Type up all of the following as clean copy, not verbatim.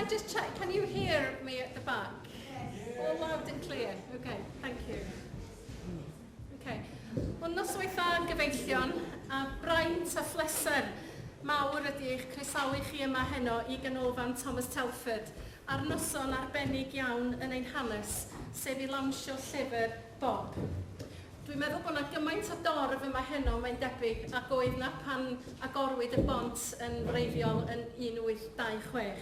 just check, can you hear me at the back? Yes. All loud and clear. Okay, thank you. Okay. Wel, noswaith a gyfeillion, a braint a phleser mawr ydy eich croesawu chi yma heno I ganolfan Thomas Telford ar noson arbennig iawn yn ein hanes, sef I lawnsio llyfr Bob. Dwi'n meddwl bod yna gymaint o dorf yma heno, mae'n debyg, ac oedd yna pan agorwyd y bont yn wreiddiol yn 1826.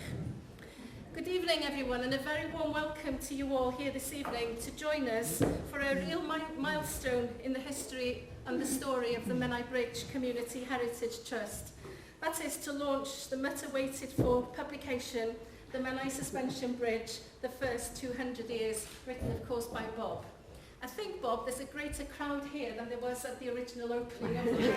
Good evening everyone, and a very warm welcome to you all here this evening to join us for a real milestone in the history and the story of the Menai Bridge Community Heritage Trust. That is to launch the much-awaited for publication, the Menai Suspension Bridge, the first 200 years, written of course by Bob. I think, Bob, there's a greater crowd here than there was at the original opening of the bridge.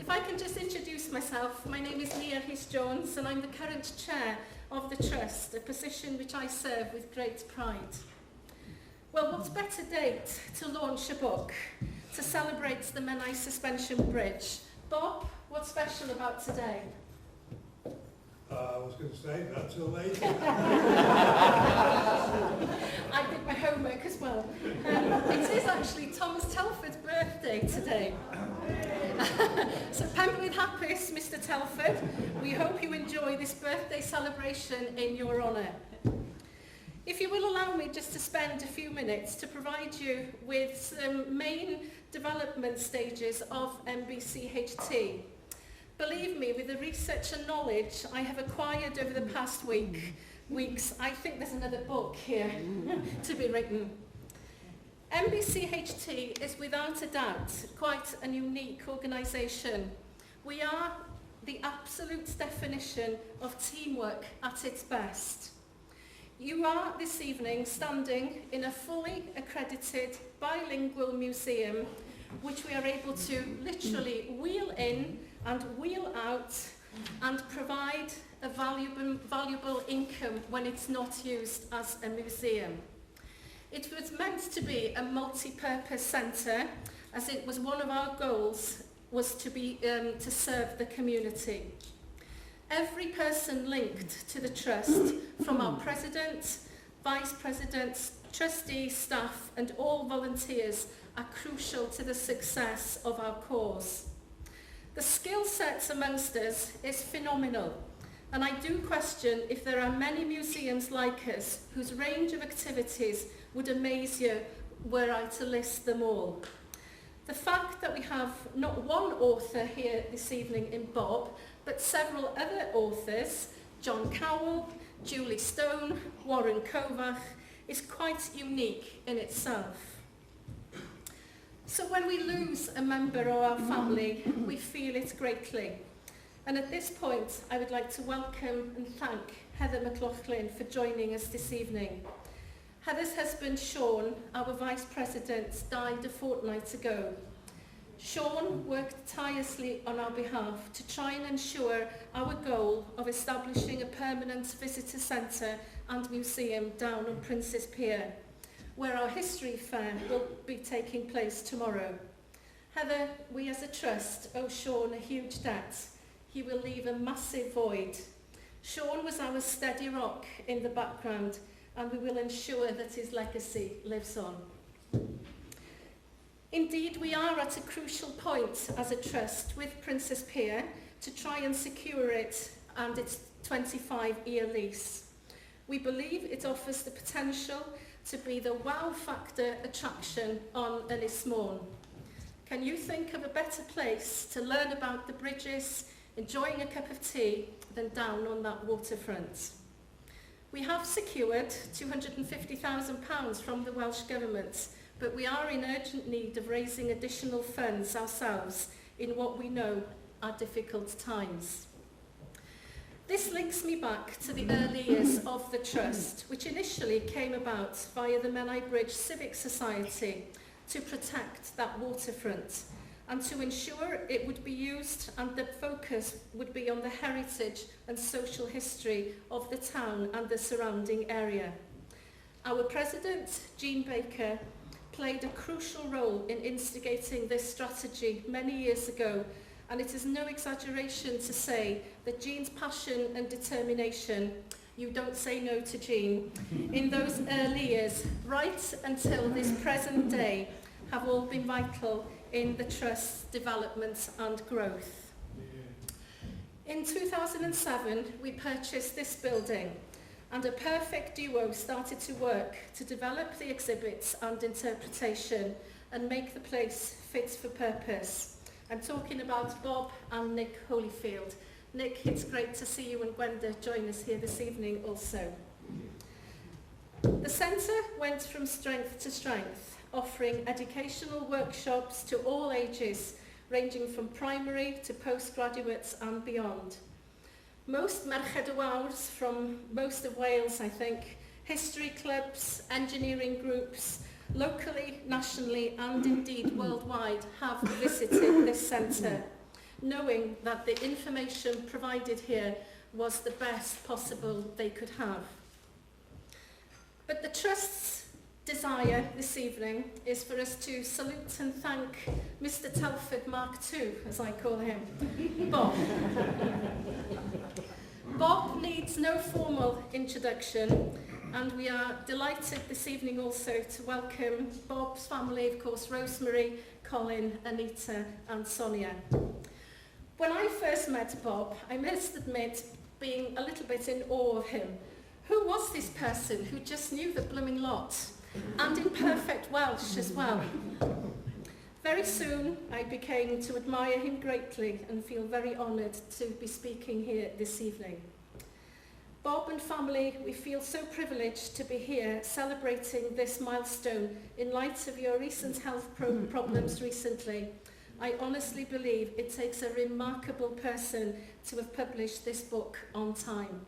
If I can just introduce myself, my name is Leah Rhys-Jones and I'm the current chair of the Trust, a position which I serve with great pride. Well, what better date to launch a book to celebrate the Menai Suspension Bridge? Bob, what's special about today? I was going to say, not so late. I did my homework as well. It is actually Thomas Telford's birthday today. So Penblwydd hapus, Mr Telford. We hope you enjoy this birthday celebration in your honour. If you will allow me just to spend a few minutes to provide you with some main development stages of MBCHT. Believe me, with the research and knowledge I have acquired over the past weeks, I think there's another book here to be written. MBCHT is without a doubt quite a unique organisation. We are the absolute definition of teamwork at its best. You are this evening standing in a fully accredited bilingual museum which we are able to literally wheel in and wheel out and provide a valuable income when it's not used as a museum. It was meant to be a multi-purpose centre, as it was one of our goals was to be to serve the community. Every person linked to the Trust, from our President, Vice Presidents, trustees, staff and all volunteers are crucial to the success of our cause. The skill sets amongst us is phenomenal, and I do question if there are many museums like us whose range of activities would amaze you were I to list them all. The fact that we have not one author here this evening in Bob, but several other authors, John Cowell, Julie Stone, Warren Kovach, is quite unique in itself. So when we lose a member of our family, we feel it greatly. And at this point, I would like to welcome and thank Heather McLaughlin for joining us this evening. Heather's husband, Sean, our Vice President, died a fortnight ago. Sean worked tirelessly on our behalf to try and ensure our goal of establishing a permanent visitor centre and museum down on Prince's Pier, where our history fair will be taking place tomorrow. Heather, we as a trust owe Sean a huge debt. He will leave a massive void. Sean was our steady rock in the background, and we will ensure that his legacy lives on. Indeed, we are at a crucial point as a trust with Prince's Pier to try and secure it and its 25-year lease. We believe it offers the potential to be the wow factor attraction on Ynys Môn. Can you think of a better place to learn about the bridges, enjoying a cup of tea, than down on that waterfront? We have secured £250,000 from the Welsh Government, but we are in urgent need of raising additional funds ourselves in what we know are difficult times. This links me back to the early years of the Trust, which initially came about via the Menai Bridge Civic Society to protect that waterfront and to ensure it would be used and the focus would be on the heritage and social history of the town and the surrounding area. Our President, Jean Baker, played a crucial role in instigating this strategy many years ago, and it is no exaggeration to say that Jean's passion and determination, you don't say no to Jean, in those early years, right until this present day, have all been vital in the Trust's development and growth. In 2007, we purchased this building, and a perfect duo started to work to develop the exhibits and interpretation and make the place fit for purpose. I'm talking about Bob and Nick Holyfield. Nick, it's great to see you and Gwenda join us here this evening also. The centre went from strength to strength, offering educational workshops to all ages, ranging from primary to postgraduates and beyond. Most Merched y Wawrs from most of Wales, I think, history clubs, engineering groups, locally, nationally and indeed worldwide have visited this centre, knowing that the information provided here was the best possible they could have. But the Trust's desire this evening is for us to salute and thank Mr. Telford Mark II, as I call him, Bob. Bob needs no formal introduction, and we are delighted this evening also to welcome Bob's family, of course, Rosemary, Colin, Anita and Sonia. When I first met Bob, I must admit being a little bit in awe of him. Who was this person who just knew the blooming lot, and in perfect Welsh as well? Very soon I became to admire him greatly and feel very honoured to be speaking here this evening. Bob and family, we feel so privileged to be here celebrating this milestone in light of your recent health problems recently. I honestly believe it takes a remarkable person to have published this book on time.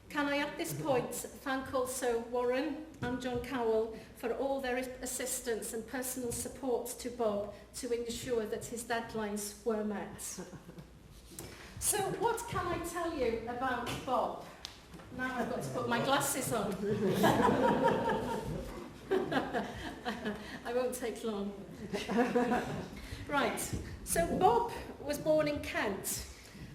Can I at this point thank also Warren and John Cowell for all their assistance and personal support to Bob to ensure that his deadlines were met. So what can I tell you about Bob? Now I've got to put my glasses on. I won't take long. Right, so Bob was born in Kent,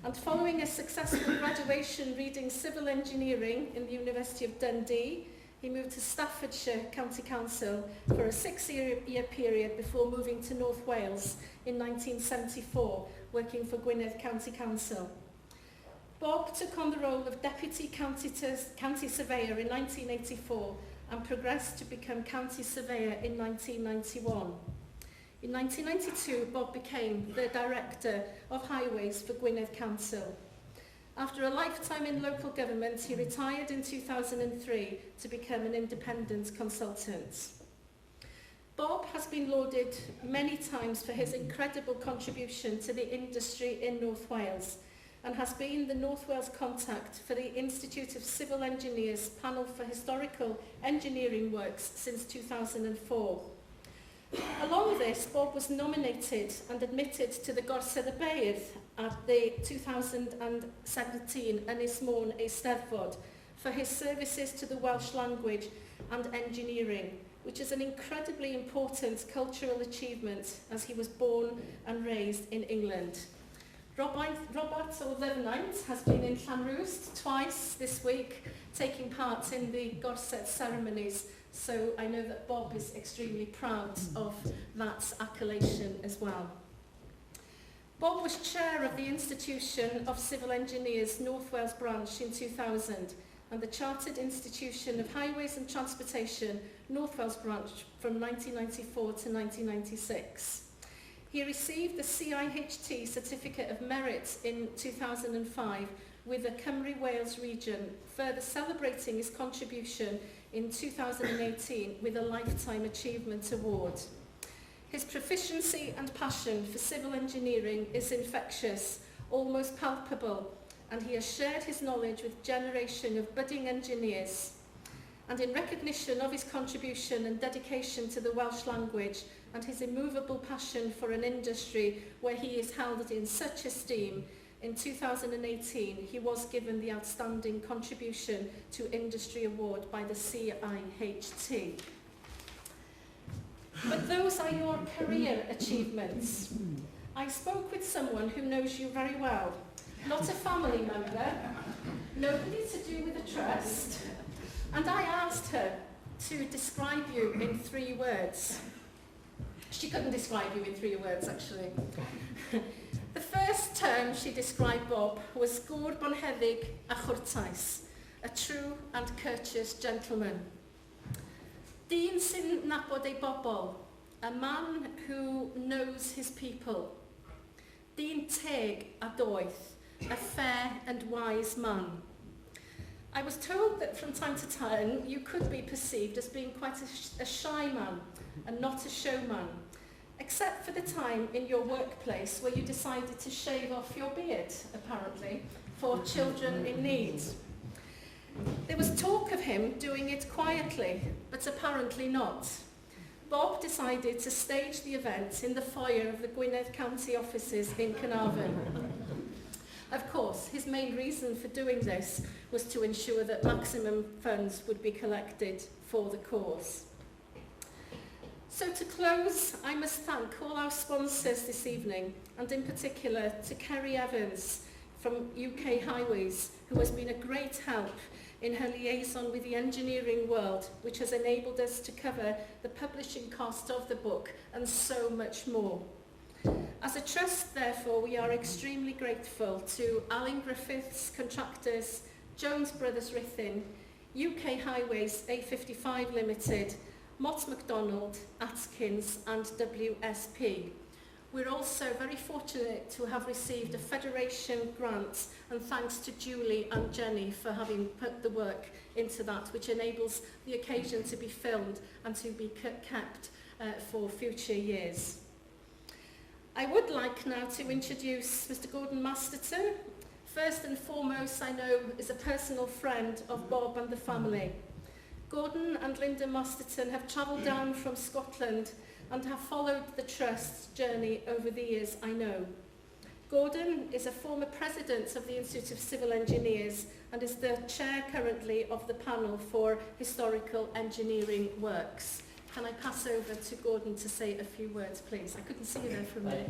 and following a successful graduation reading civil engineering in the University of Dundee, he moved to Staffordshire County Council for a 6-year period before moving to North Wales in 1974, working for Gwynedd County Council. Bob took on the role of Deputy County Surveyor in 1984 and progressed to become County Surveyor in 1991. In 1992, Bob became the Director of Highways for Gwynedd Council. After a lifetime in local government, he retired in 2003 to become an independent consultant. Bob has been lauded many times for his incredible contribution to the industry in North Wales and has been the North Wales contact for the Institute of Civil Engineers Panel for Historical Engineering Works since 2004. Along with this, Bob was nominated and admitted to the Gorsedd y Beirdd at the 2017 Ynys Môn Eisteddfod for his services to the Welsh language and engineering, which is an incredibly important cultural achievement as he was born and raised in England. Robert o Ddyfnaint has been in Llanrwst twice this week, taking part in the Gorsedd ceremonies, so I know that Bob is extremely proud of that accolation as well. Bob was chair of the Institution of Civil Engineers North Wales branch in 2000 and the Chartered Institution of Highways and Transportation North Wales branch from 1994 to 1996. He received the CIHT Certificate of Merit in 2005 with the Cymru Wales region, further celebrating his contribution in 2018 with a Lifetime Achievement Award. His proficiency and passion for civil engineering is infectious, almost palpable, and he has shared his knowledge with a generation of budding engineers. And in recognition of his contribution and dedication to the Welsh language and his immovable passion for an industry where he is held in such esteem, in 2018 he was given the Outstanding Contribution to Industry Award by the CIHT. But those are your career achievements. I spoke with someone who knows you very well. Not a family member, nobody to do with a trust, and I asked her to describe you in 3 words. She couldn't describe you in 3 words, actually. The first term she described Bob was gwr bonheddig a chwrtais, a true and courteous gentleman. Dyn sy'n nabod ei bobl, a man who knows his people. Dyn teg a doeth, a fair and wise man. I was told that from time to time you could be perceived as being quite a shy man and not a showman, except for the time in your workplace where you decided to shave off your beard, apparently, for children in need. There was talk of him doing it quietly, but apparently not. Bob decided to stage the event in the foyer of the Gwynedd County offices in Carnarvon. Of course, his main reason for doing this was to ensure that maximum funds would be collected for the cause. So to close, I must thank all our sponsors this evening, and in particular to Kerry Evans from UK Highways, who has been a great help in her liaison with the engineering world, which has enabled us to cover the publishing cost of the book and so much more. As a trust, therefore, we are extremely grateful to Alan Griffiths Contractors, Jones Brothers Rithin, UK Highways A55 Limited, Mott MacDonald, Atkins and WSP. We're also very fortunate to have received a Federation grant, and thanks to Julie and Jenny for having put the work into that, which enables the occasion to be filmed and to be kept for future years. I would like now to introduce Mr. Gordon Masterton. First and foremost, I know is a personal friend of Bob and the family. Gordon and Linda Masterton have travelled down from Scotland and have followed the Trust's journey over the years, I know. Gordon is a former president of the Institute of Civil Engineers and is the chair currently of the panel for historical engineering works. Can I pass over to Gordon to say a few words, please? I couldn't see you there for a minute.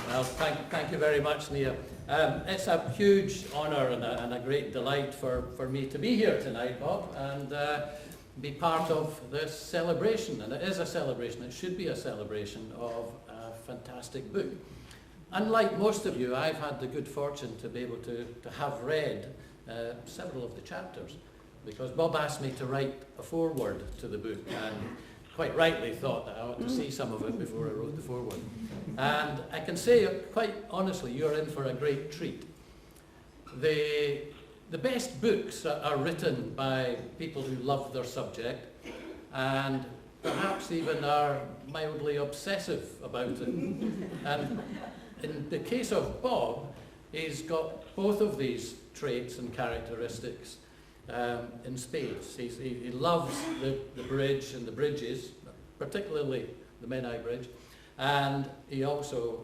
Well, thank you very much, Nia. It's a huge honour and a great delight for me to be here tonight, Bob, and be part of this celebration. And it is a celebration, it should be a celebration of a fantastic book. Unlike most of you, I've had the good fortune to be able to have read several of the chapters, because Bob asked me to write a foreword to the book, and quite rightly thought that I ought to see some of it before I wrote the foreword. And I can say quite honestly, you're in for a great treat. The best books are written by people who love their subject and perhaps even are mildly obsessive about it. And in the case of Bob, he's got both of these traits and characteristics in spades. He loves the bridge and the bridges, particularly the Menai Bridge, and he also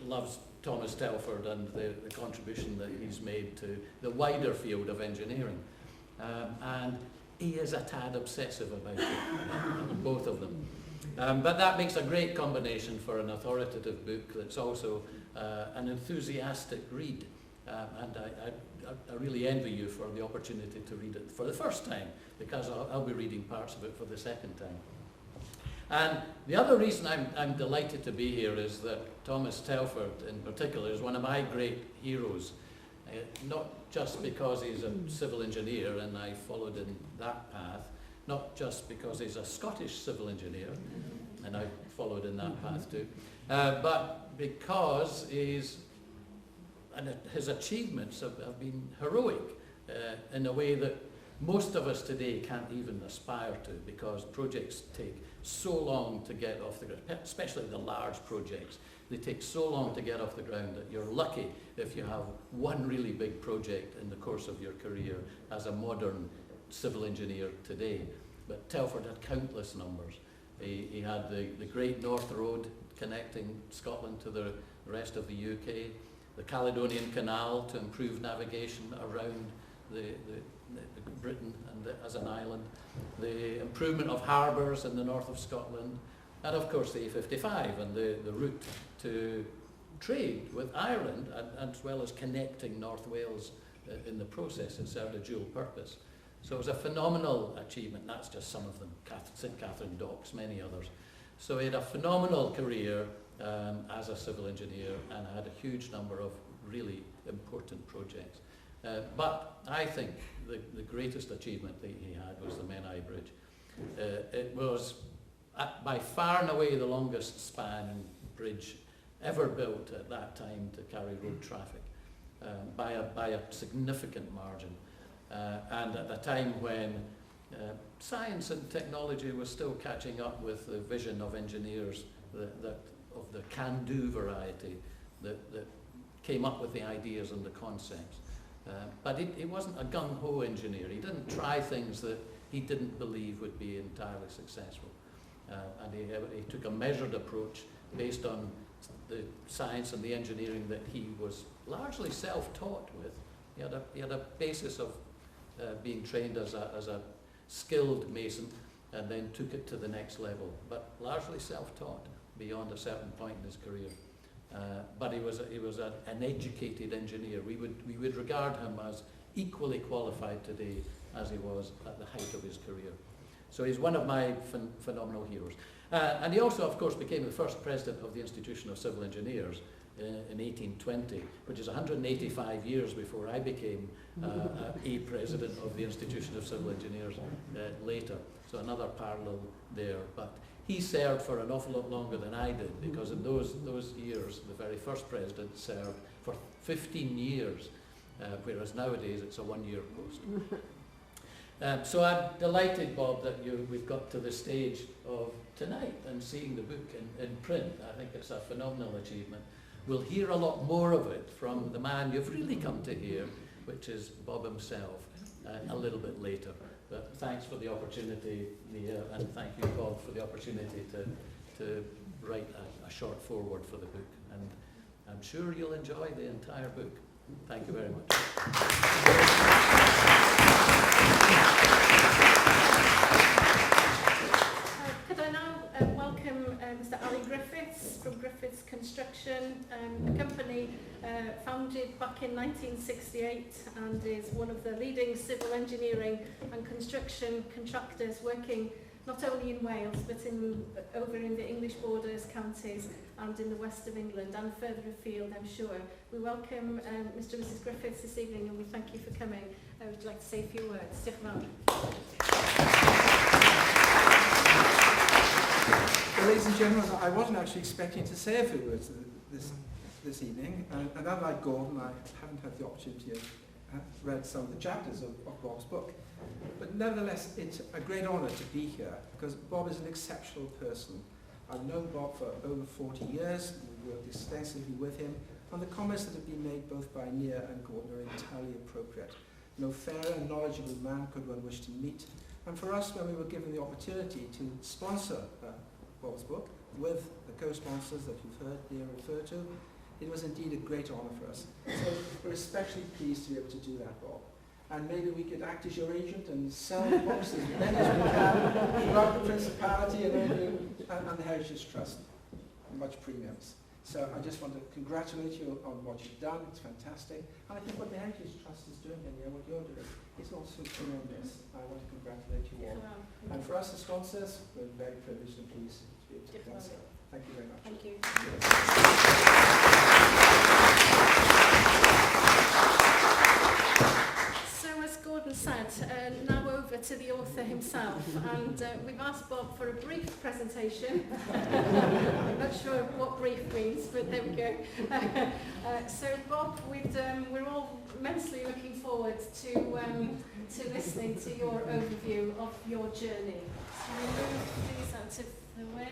loves Thomas Telford and the contribution that he's made to the wider field of engineering. And he is a tad obsessive about it, both of them. But that makes a great combination for an authoritative book that's also an enthusiastic read. And I really envy you for the opportunity to read it for the first time, because I'll be reading parts of it for the second time. And the other reason I'm delighted to be here is that Thomas Telford in particular is one of my great heroes, not just because he's a civil engineer and I followed in that path, not just because he's a Scottish civil engineer and I followed in that path too, but because his achievements have been heroic in a way that most of us today can't even aspire to, because projects take so long to get off the ground, especially the large projects. They take so long to get off the ground that you're lucky if you have one really big project in the course of your career as a modern civil engineer today. But Telford had countless numbers. He had the Great North Road connecting Scotland to the rest of the UK, the Caledonian Canal to improve navigation around Britain and as an island, the improvement of harbours in the north of Scotland, and of course the A55 and the route to trade with Ireland, and as well as connecting North Wales in the process. It served a dual purpose. So it was a phenomenal achievement. That's just some of them. St Catherine Docks, many others. So he had a phenomenal career as a civil engineer and had a huge number of really important projects. But I think the greatest achievement that he had was the Menai Bridge. It was by far and away the longest span bridge ever built at that time to carry road traffic, by a significant margin. And at a time when science and technology was still catching up with the vision of engineers of the can-do variety that came up with the ideas and the concepts. But he wasn't a gung-ho engineer. He didn't try things that he didn't believe would be entirely successful. And he took a measured approach based on the science and the engineering that he was largely self-taught with. He had a basis of being trained as a skilled mason, and then took it to the next level, but largely self-taught beyond a certain point in his career. But he was an educated engineer. We would regard him as equally qualified today as he was at the height of his career. So he's one of my phenomenal heroes. And he also, of course, became the first president of the Institution of Civil Engineers in 1820, which is 185 years before I became a president of the Institution of Civil Engineers later. So another parallel there. But he served for an awful lot longer than I did, because in those years, the very first president served for 15 years, whereas nowadays it's a one-year post. So I'm delighted, Bob, that we've got to the stage of tonight and seeing the book in print. I think it's a phenomenal achievement. We'll hear a lot more of it from the man you've really come to hear, which is Bob himself, a little bit later. But thanks for the opportunity, Nia, and thank you, Bob, for the opportunity to write a short foreword for the book. And I'm sure you'll enjoy the entire book. Thank you very much. Could I now welcome Mr. Ali Griffiths from Griffiths Construction, a company founded back in 1968 and is one of the leading civil engineering and construction contractors working not only in Wales but over in the English borders, counties and in the west of England and further afield, I'm sure. We welcome Mr. and Mrs. Griffiths this evening, and we thank you for coming. I would like to say a few words. Diolch yn fawr. Well, ladies and gentlemen, I wasn't actually expecting to say a few words this evening, and unlike Gordon, I haven't had the opportunity to read some of the chapters of Bob's book. But nevertheless, it's a great honour to be here, because Bob is an exceptional person. I've known Bob for over 40 years, we've worked extensively with him, and the comments that have been made both by Nia and Gordon are entirely appropriate. No fairer and knowledgeable man could one wish to meet. And for us, when we were given the opportunity to sponsor Bob's book, with the co-sponsors that you've heard Nia refer to, it was indeed a great honour for us. So we're especially pleased to be able to do that, Bob. And maybe we could act as your agent and sell the books as many as we can throughout the Principality and the Heritage Trust. Much premiums. So I just want to congratulate you on what you've done. It's fantastic. And I think what the Heritage Trust is doing, and what you're doing, is also tremendous. I want to congratulate you all. And for us as sponsors, we're very privileged and pleased to be able to do so. Thank you very much. Thank you. So as Gordon said, now over to the author himself, and we've asked Bob for a brief presentation. I'm not sure what brief means, but there we go. So Bob, we're all immensely looking forward to listening to your overview of your journey. So we move these out of the way.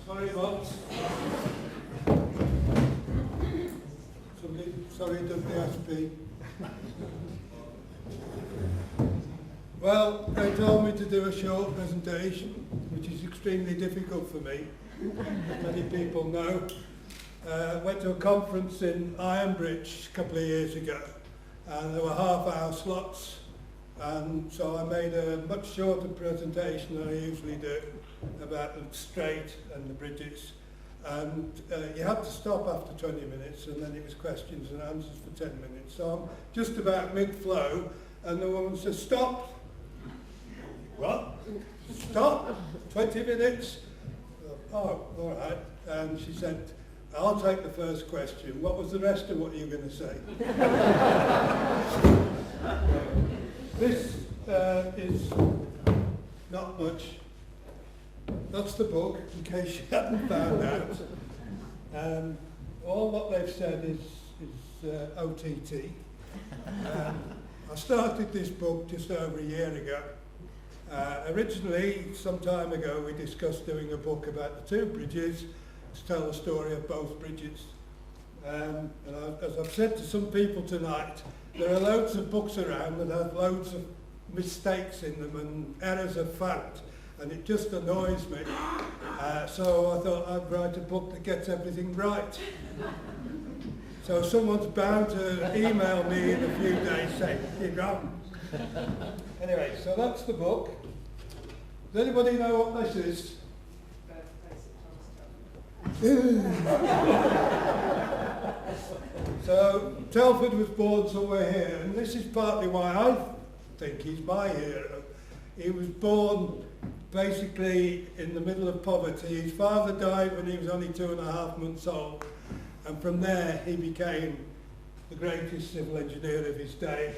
Sorry, Bob. Sorry, WSP. Well, they told me to do a short presentation, which is extremely difficult for me, as many people know. went to a conference in Ironbridge a couple of years ago, and there were half-hour slots, and so I made a much shorter presentation than I usually do about the strait and the bridges. And you had to stop after 20 minutes, and then it was questions and answers for 10 minutes. So I'm just about mid-flow, and the woman says, "Stop." "What? Stop? 20 minutes? Oh, all right. And she said, "I'll take the first question. What was the rest of what you were going to say?" This is not much. That's the book, in case you hadn't found out. All what they've said is OTT. I started this book just over a year ago. Originally, some time ago, we discussed doing a book about the two bridges to tell the story of both bridges. As I've said to some people tonight, there are loads of books around that have loads of mistakes in them and errors of fact, and it just annoys me. So I thought I'd write a book that gets everything right. So someone's bound to email me in a few days saying, "You're wrong." Anyway, so that's the book. Does anybody know what this is? So Telford was born somewhere here, and this is partly why I think he's my hero. He was born basically in the middle of poverty. His father died when he was only 2.5 months old, and from there he became the greatest civil engineer of his day.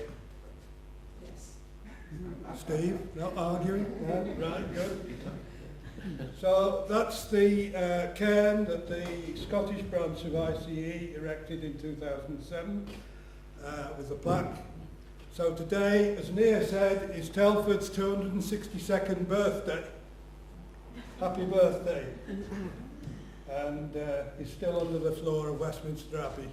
Steve, not arguing? No? Right, good. So that's the cairn that the Scottish branch of ICE erected in 2007 with a plaque. So today, as Nia said, is Telford's 262nd birthday. Happy birthday. And he's still under the floor of Westminster Abbey.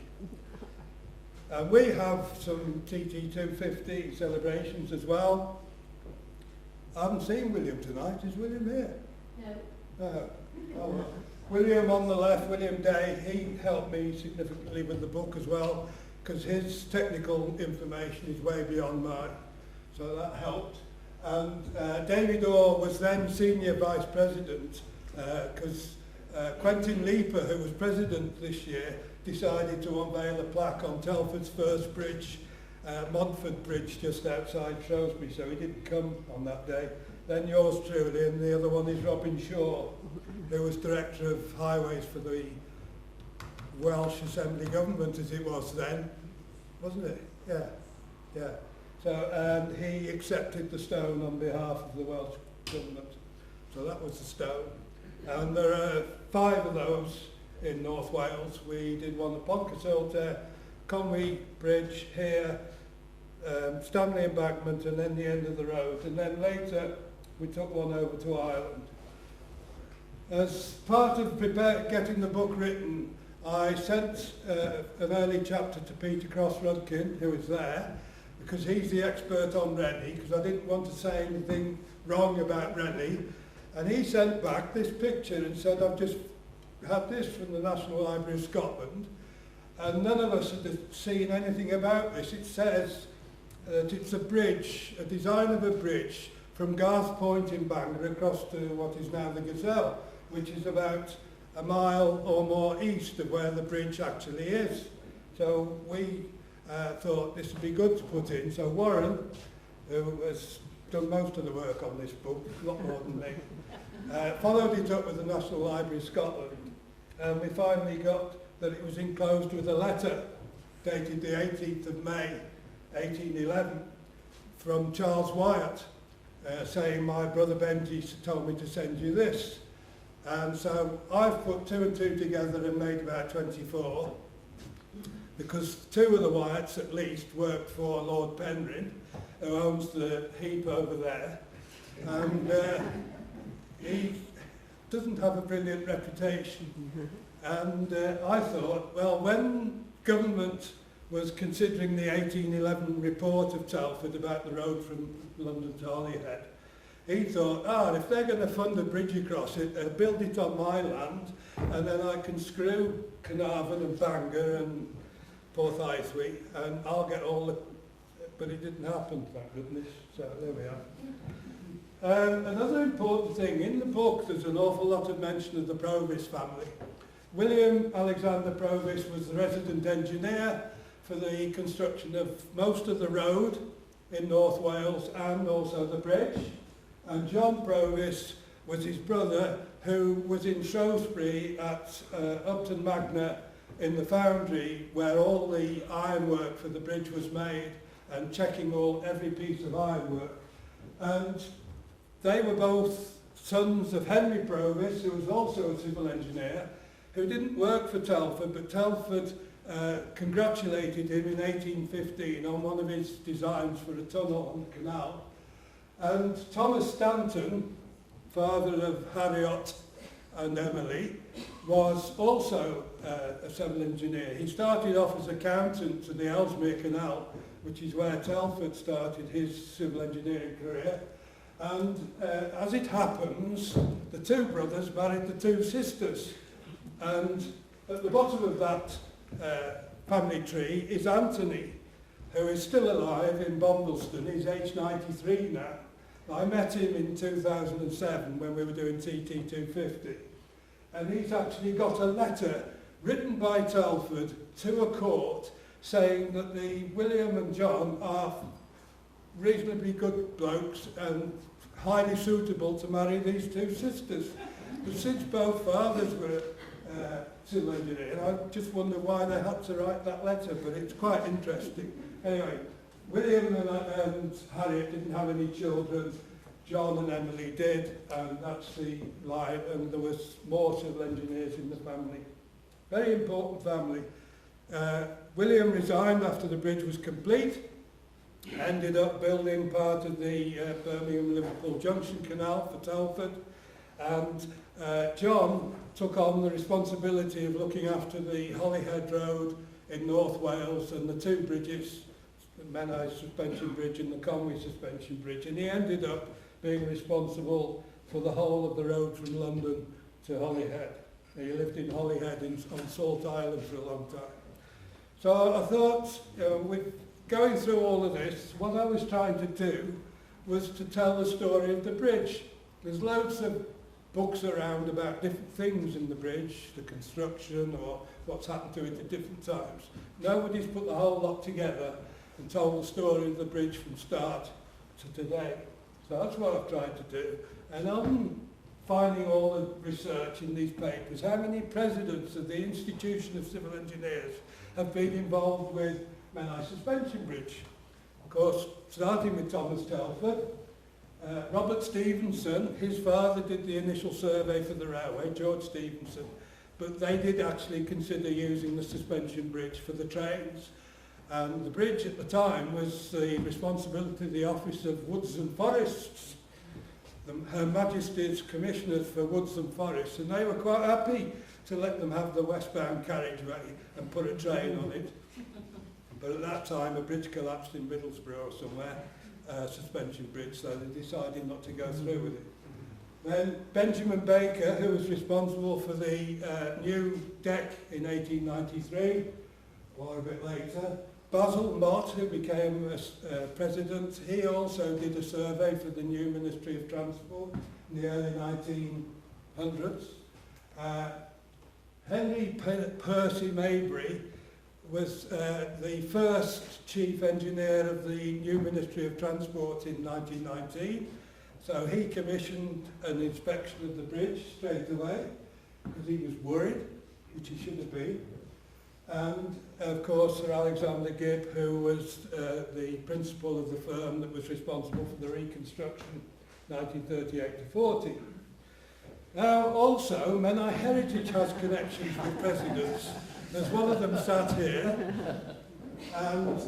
We have some TT250 celebrations as well. I haven't seen William tonight. Is William here? No. Oh, well. William on the left, William Day, he helped me significantly with the book as well, because his technical information is way beyond mine. So that helped. And David Orr was then Senior Vice President, because Quentin Leaper, who was President this year, decided to unveil a plaque on Telford's first bridge, Montford Bridge, just outside Shrewsbury, so he didn't come on that day. Then yours truly, and the other one is Robin Shaw, who was Director of Highways for the Welsh Assembly Government, as it was then, wasn't it? Yeah. So he accepted the stone on behalf of the Welsh Government. So that was the stone. And there are 5 of those in North Wales. We did one at Pontcysylder, Conwy Bridge here, Stanley Embankment, and then the end of the road. And then later we took one over to Ireland. As part of getting the book written, I sent an early chapter to Peter Cross-Rudkin, who was there, because he's the expert on Rennie, because I didn't want to say anything wrong about Rennie. And he sent back this picture and said, "I've just had this from the National Library of Scotland, and none of us had seen anything about this. It says that it's a bridge, a design of a bridge from Garth Point in Bangor across to what is now the Gazelle, which is about a mile or more east of where the bridge actually is." So we thought this would be good to put in. So Warren, who has done most of the work on this book, a lot more than me, followed it up with the National Library of Scotland. And we finally got that it was enclosed with a letter dated the 18th of May, 1811, from Charles Wyatt, saying, "My brother Benji told me to send you this." And so I've put 2 and 2 together and made about 24, because 2 of the Wyatts at least worked for Lord Penryn, who owns the heap over there. And he doesn't have a brilliant reputation. And I thought, well, when government was considering the 1811 report of Telford about the road from London to Holyhead, he thought, if they're going to fund a bridge across it, build it on my land, and then I can screw Carnarvon and Bangor and Porthaethwy, and I'll get all the... But it didn't happen, thank goodness, so there we are. Another important thing, in the book there's an awful lot of mention of the Provost family. William Alexander Provost was the resident engineer for the construction of most of the road in North Wales and also the bridge. And John Provost was his brother, who was in Shrewsbury at Upton Magna in the foundry where all the ironwork for the bridge was made and checking every piece of ironwork. And they were both sons of Henry Provost, who was also a civil engineer, who didn't work for Telford, but Telford congratulated him in 1815 on one of his designs for a tunnel on the canal. And Thomas Stanton, father of Harriot and Emily, was also a civil engineer. He started off as accountant to the Ellesmere Canal, which is where Telford started his civil engineering career. And as it happens, the two brothers married the two sisters. And at the bottom of that family tree is Anthony, who is still alive in Bombleston. He's aged 93 now. I met him in 2007 when we were doing TT250. And he's actually got a letter written by Telford to a court saying that the William and John are reasonably good blokes and highly suitable to marry these two sisters. But since both fathers were civil engineers, I just wonder why they had to write that letter, but it's quite interesting. Anyway, William and Harriet didn't have any children. John and Emily did, and that's the line, and there was more civil engineers in the family. Very important family. William resigned after the bridge was complete, ended up building part of the Birmingham-Liverpool Junction Canal for Telford, and John took on the responsibility of looking after the Holyhead Road in North Wales and the two bridges, the Menai Suspension Bridge and the Conwy Suspension Bridge, and he ended up being responsible for the whole of the road from London to Holyhead. He lived in Holyhead on Salt Island for a long time. So I thought, with going through all of this, what I was trying to do was to tell the story of the bridge. There's loads of books around about different things in the bridge, the construction or what's happened to it at different times. Nobody's put the whole lot together and told the story of the bridge from start to today. So that's what I've tried to do. And I'm finding all the research in these papers. How many presidents of the Institution of Civil Engineers have been involved with Menai Suspension Bridge? Of course, starting with Thomas Telford, Robert Stevenson, his father did the initial survey for the railway, George Stevenson, but they did actually consider using the suspension bridge for the trains. And the bridge at the time was the responsibility of the Office of Woods and Forests, Her Majesty's Commissioners for Woods and Forests, and they were quite happy to let them have the westbound carriageway and put a train on it. But at that time a bridge collapsed in Middlesbrough or somewhere, suspension bridge, so they decided not to go through with it. Then Benjamin Baker, who was responsible for the new deck in 1893, or a bit later. Basil Mott, who became president, he also did a survey for the new Ministry of Transport in the early 1900s. Henry Percy Maybury was the first chief engineer of the new Ministry of Transport in 1919. So he commissioned an inspection of the bridge straight away because he was worried, which he should have been. And of course Sir Alexander Gibb, who was the principal of the firm that was responsible for the reconstruction 1938 to 40. Now also Menai Heritage has connections with presidents. There's one of them sat here, and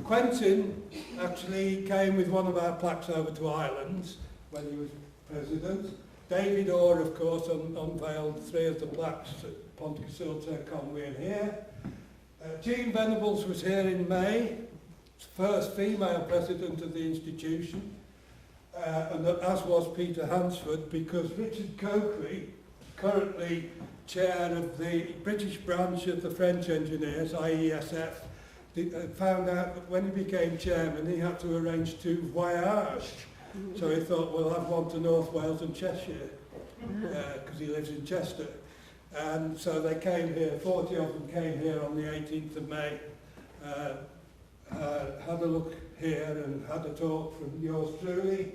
Quentin actually came with one of our plaques over to Ireland when he was president. David Orr, of course, unveiled 3 of the plaques at Pontycylter, Conwy and here. Jean Venables was here in May, first female president of the institution, and as was Peter Hansford, because Richard Coakley currently chair of the British branch of the French engineers, IESF, found out that when he became chairman he had to arrange 2 voyages. So he thought, we'll have one to North Wales and Cheshire, because he lives in Chester. And so they came here, 40 of them came here on the 18th of May, had a look here and had a talk from yours truly.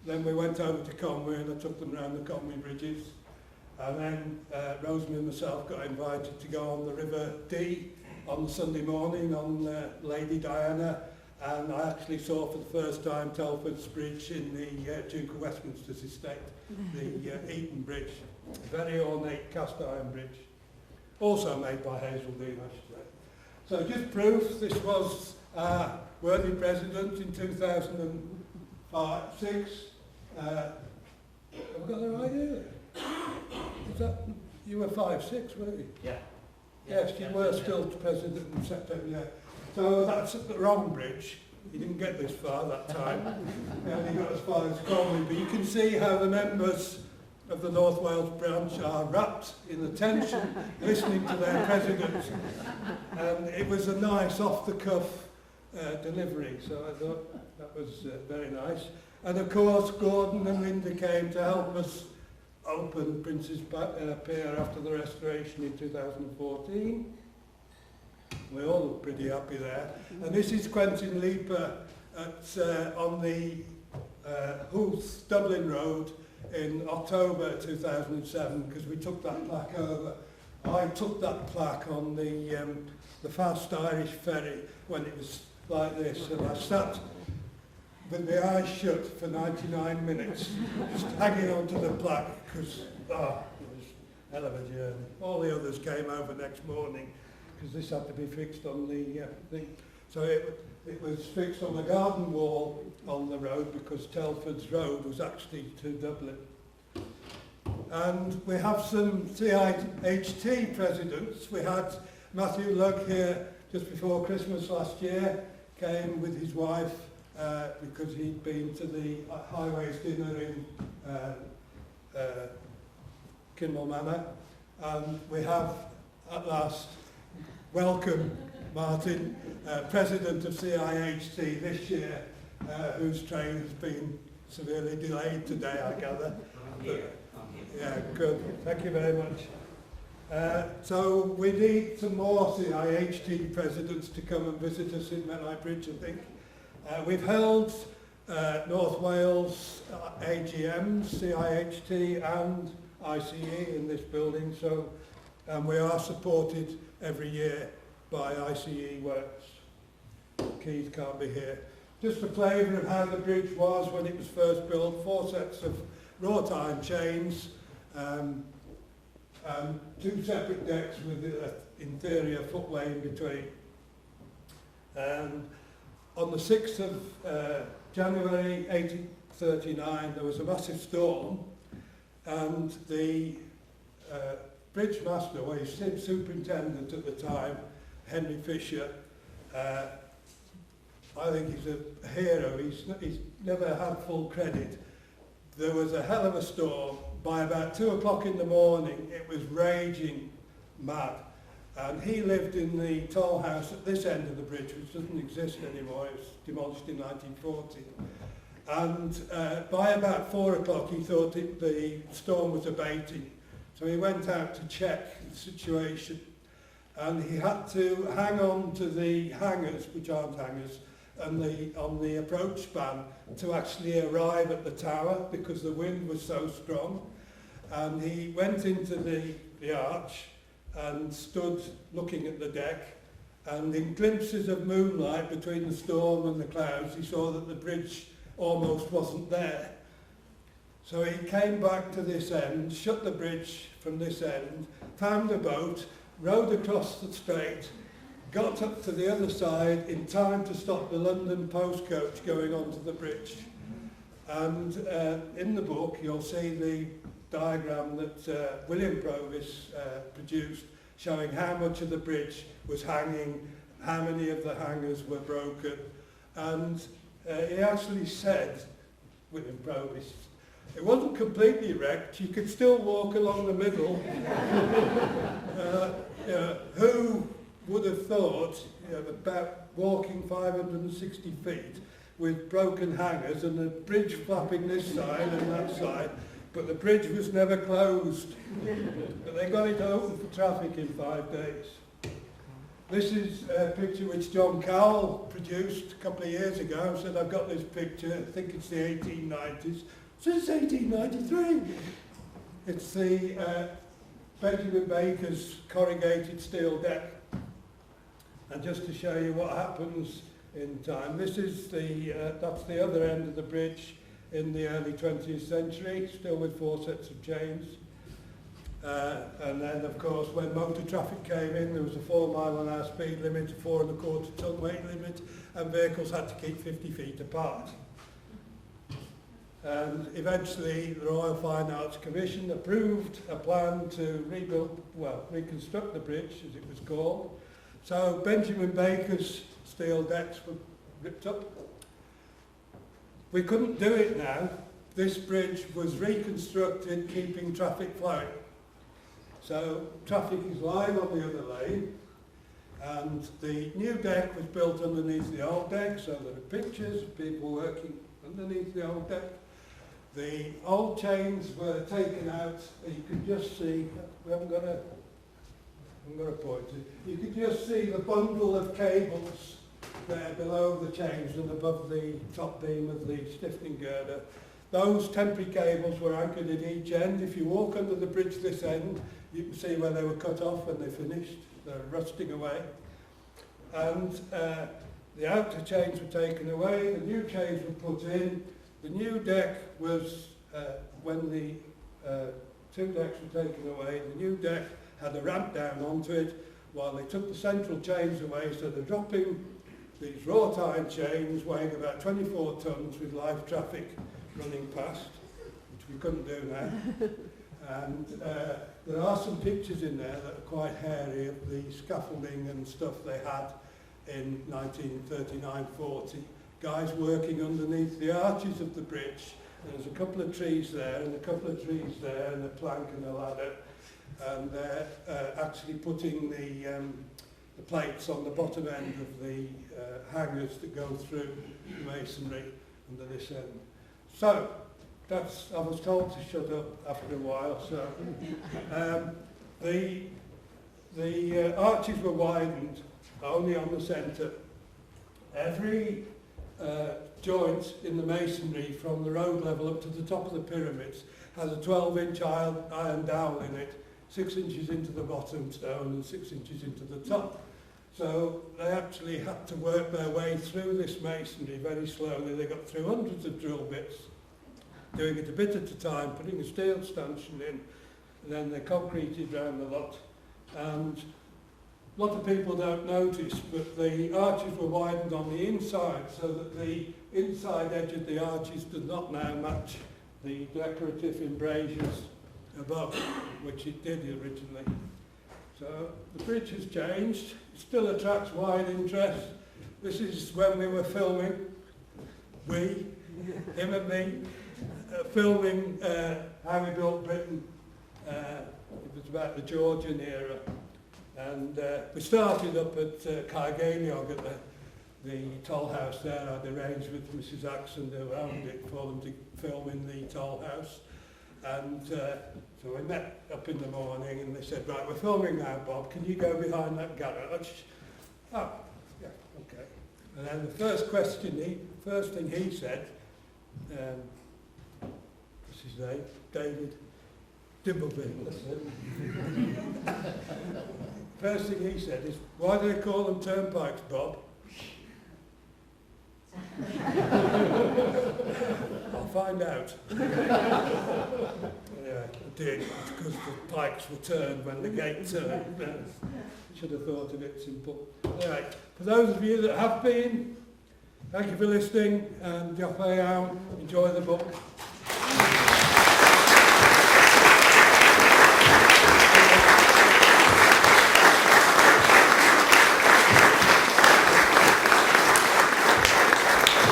Then we went over to Conwy and I took them around the Conwy bridges. And then Rosemary and myself got invited to go on the River Dee on Sunday morning on Lady Diana. And I actually saw for the first time Telford's bridge in the Duke of Westminster's estate, the Eton Bridge. A very ornate cast iron bridge, also made by Hazeldine, I should say. So just proof, this was worthy president in 2006. Have I got the right year? Is that, you were 5'6", weren't you? Yeah. Yes, you were still president in September, yeah. So that's the wrong bridge. He didn't get this far that time. He only got as far as Conwy. But you can see how the members of the North Wales branch are wrapped in attention, listening to their president. And it was a nice off-the-cuff delivery, so I thought that was very nice. And of course, Gordon and Linda came to help us open Prince's Pier after the restoration in 2014. We all look pretty happy there. And this is Quentin Leaper on the Hooth, Dublin Road in October 2007, because we took that plaque over. I took that plaque on the Fast Irish Ferry when it was like this, and I sat with my eyes shut for 99 minutes, just hanging onto the plaque, because it was a hell of a journey. All the others came over next morning, because this had to be fixed on the thing. So it was fixed on the garden wall on the road, because Telford's road was actually to Dublin. And we have some CIHT presidents. We had Matthew Lugg here just before Christmas last year, came with his wife because he'd been to the Highways dinner in Kinmel Manor. And we have, at last, welcome Martin, President of CIHT this year, whose train has been severely delayed today, I gather. But, yeah, good. Thank you very much. So we need some more CIHT presidents to come and visit us in Menai Bridge, I think. We've held North Wales AGMs, CIHT and ICE in this building, so we are supported every year by ICE Works. Keith can't be here. Just a flavour of how the bridge was when it was first built. 4 sets of wrought iron chains, 2 separate decks with an interior footway in between. And on the 6th of January 1839 there was a massive storm, and the bridge master, well, he's superintendent at the time, Henry Fisher, I think he's a hero. He's never had full credit. There was a hell of a storm. By about 2 o'clock in the morning, it was raging mad. And he lived in the toll house at this end of the bridge, which doesn't exist anymore. It was demolished in 1940. And by about 4 o'clock, he thought the storm was abating. So he went out to check the situation. And he had to hang on to the hangers, which aren't hangers, and on the approach span to actually arrive at the tower, because the wind was so strong. And he went into the arch and stood looking at the deck, and in glimpses of moonlight between the storm and the clouds, he saw that the bridge almost wasn't there. So he came back to this end, shut the bridge from this end, found a boat, rowed across the strait, got up to the other side in time to stop the London postcoach going onto the bridge. And in the book you'll see the diagram that William Provost produced, showing how much of the bridge was hanging, how many of the hangers were broken. And he actually said, William Provost, It wasn't completely wrecked. You could still walk along the middle. Who would have thought about walking 560 feet with broken hangers and the bridge flapping this side and that side, but the bridge was never closed. But they got it open for traffic in 5 days. This is a picture which John Cowell produced a couple of years ago. Said, I've got this picture, I think it's the 1890s. So it's 1893. It's the Benjamin Baker's corrugated steel deck. And just to show you what happens in time, this is that's the other end of the bridge in the early 20th century, still with 4 sets of chains. And then, of course, when motor traffic came in, there was a 4 mile/an hour speed limit, a 4.25 ton weight limit, and vehicles had to keep 50 feet apart. And eventually, the Royal Fine Arts Commission approved a plan to reconstruct the bridge, as it was called. So Benjamin Baker's steel decks were ripped up. We couldn't do it now. This bridge was reconstructed, keeping traffic flowing. So traffic is lying on the other lane, and the new deck was built underneath the old deck, so there are pictures of people working underneath the old deck. The old chains were taken out. You could just see, we haven't got a pointer. You could just see the bundle of cables there below the chains and above the top beam of the stiffening girder. Those temporary cables were anchored at each end. If you walk under the bridge this end, you can see where they were cut off when they finished. They're rusting away. And the outer chains were taken away, the new chains were put in. The new deck was, when the 2 decks were taken away, the new deck had a ramp down onto it while they took the central chains away, so they're dropping these wrought iron chains weighing about 24 tons with live traffic running past, which we couldn't do now. And there are some pictures in there that are quite hairy of the scaffolding and stuff they had in 1939-40. Guys working underneath the arches of the bridge. And there's a couple of trees there and a couple of trees there and a plank and a ladder. And they're actually putting the plates on the bottom end of the hangers that go through the masonry under this end. So, I was told to shut up after a while, so the arches were widened only on the centre. Every joint in the masonry from the road level up to the top of the pyramids has a 12-inch iron dowel in it, 6 inches into the bottom stone and 6 inches into the top. So they actually had to work their way through this masonry very slowly. They got through hundreds of drill bits, doing it a bit at a time, putting a steel stanchion in, and then they concreted round the lot. And a lot of people don't notice, but the arches were widened on the inside so that the inside edge of the arches does not now match the decorative embrasures above, which it did originally. So the bridge has changed. It still attracts wide interest. This is when we were filming, him and me, filming how we built Britain. It was about the Georgian era. And we started up at Caergeliog at the toll house there. I'd arranged with Mrs. Axon, who owned it, for them to film in the toll house. And so we met up in the morning and they said, right, we're filming now, Bob, can you go behind that garage? Oh, yeah, okay. And then the first thing he said, what's his name? David Dimbleby. First thing he said is, why do they call them turnpikes, Bob? I'll find out. Yeah, I did, because the pikes were turned when the gate turned. Should have thought of it simple. Anyway, for those of you that have been, thank you for listening, and enjoy the book.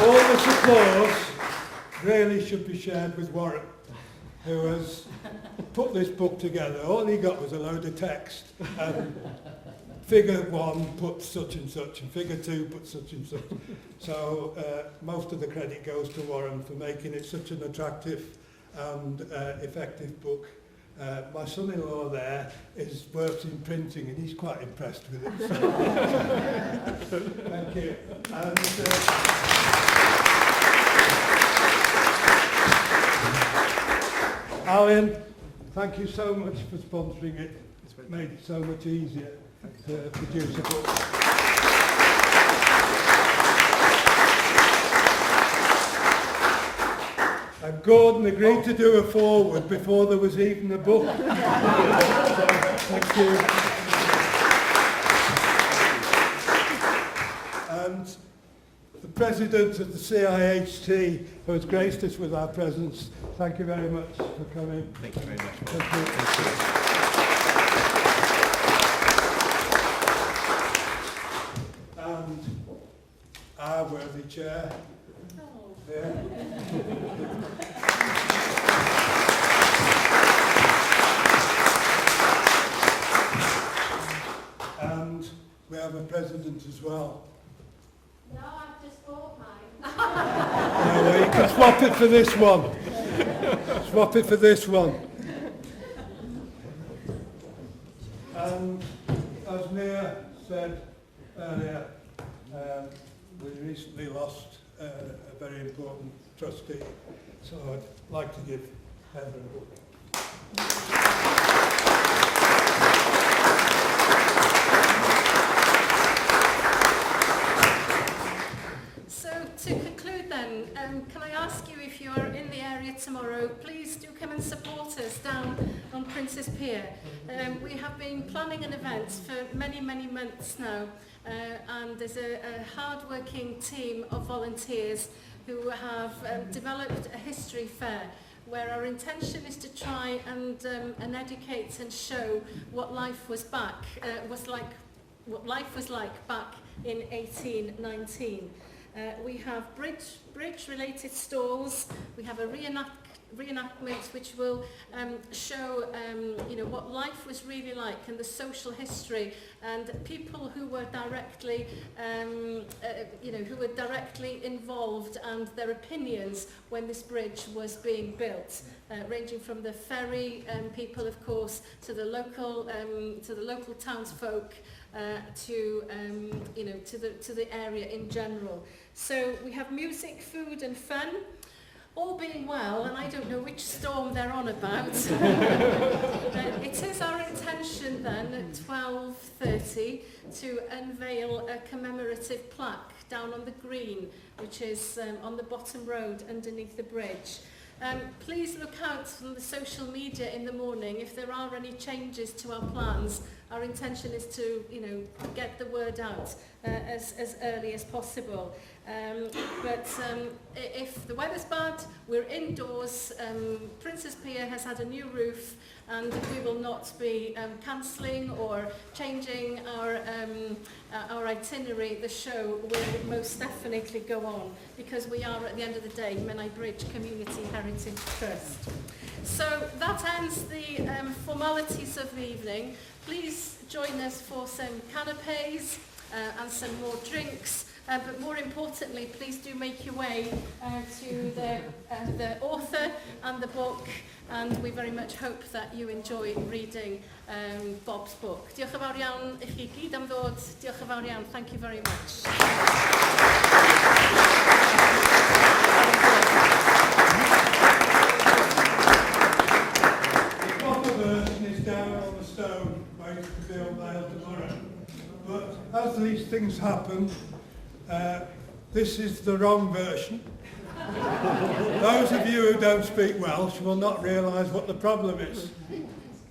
All this applause really should be shared with Warren. who has put this book together. All he got was a load of text. Figure 1 put such and such, and figure 2 put such and such. So most of the credit goes to Warren for making it such an attractive and effective book. My son-in-law there works in printing, and he's quite impressed with it. So. Thank you. And, Alan, thank you so much for sponsoring it. It's made it so much easier to produce a book. And Gordon agreed to do a foreword before there was even a book. So, thank you. And the President of the CIHT, who has graced us with our presence, thank you very much for coming. Thank you very much. Thank you. And our worthy chair. Yeah. And we have a president as well. No, I've just bought mine. No, well, you can swap it for this one. Swap it for this one. And as Mia said earlier, we recently lost a very important trustee, so I'd like to give Heather a book. So to conclude then, can I ask you, if you are in the area tomorrow, please do come and support us down on Prince's Pier. We have been planning an event for many, many months now, and there's a hard-working team of volunteers who have developed a history fair where our intention is to try and educate and show what life was like back in 1819. We have bridge-related stalls. We have a reenactment which will show what life was really like and the social history and people who were directly involved and their opinions when this bridge was being built, ranging from the ferry people, of course, to the local townsfolk, to the area in general. So we have music, food and fun. All being well, and I don't know which storm they're on about. It is our intention then at 12:30 to unveil a commemorative plaque down on the green, which is on the bottom road underneath the bridge. Please look out on the social media in the morning if there are any changes to our plans. Our intention is to, get the word out as early as possible. But if the weather's bad, we're indoors. Prince's Pier has had a new roof, and we will not be cancelling or changing our itinerary. The show will most definitely go on because we are, at the end of the day, Menai Bridge Community Heritage Trust. So that ends the formalities of the evening. Please join us for some canapes and some more drinks. But more importantly, please do make your way to the author and the book, and we very much hope that you enjoy reading Bob's book. Diolch yn fawr iawn i chi gyd am ddod. Diolch yn fawr iawn. Thank you very much. The proper version is down on the stone, waiting to be unveiled tomorrow. But as these things happen, this is the wrong version. Those of you who don't speak Welsh will not realise what the problem is.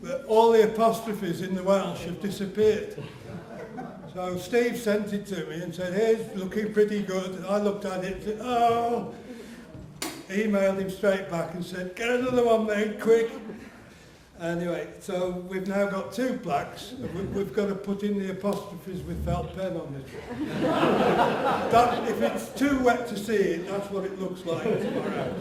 But all the apostrophes in the Welsh have disappeared. So Steve sent it to me and said, "Hey, it's looking pretty good." I looked at it and said, "Oh." Emailed him straight back and said, "Get another one made quick." Anyway, so we've now got two plaques. We've got to put in the apostrophes with felt pen on this one. If it's too wet to see it, that's what it looks like tomorrow.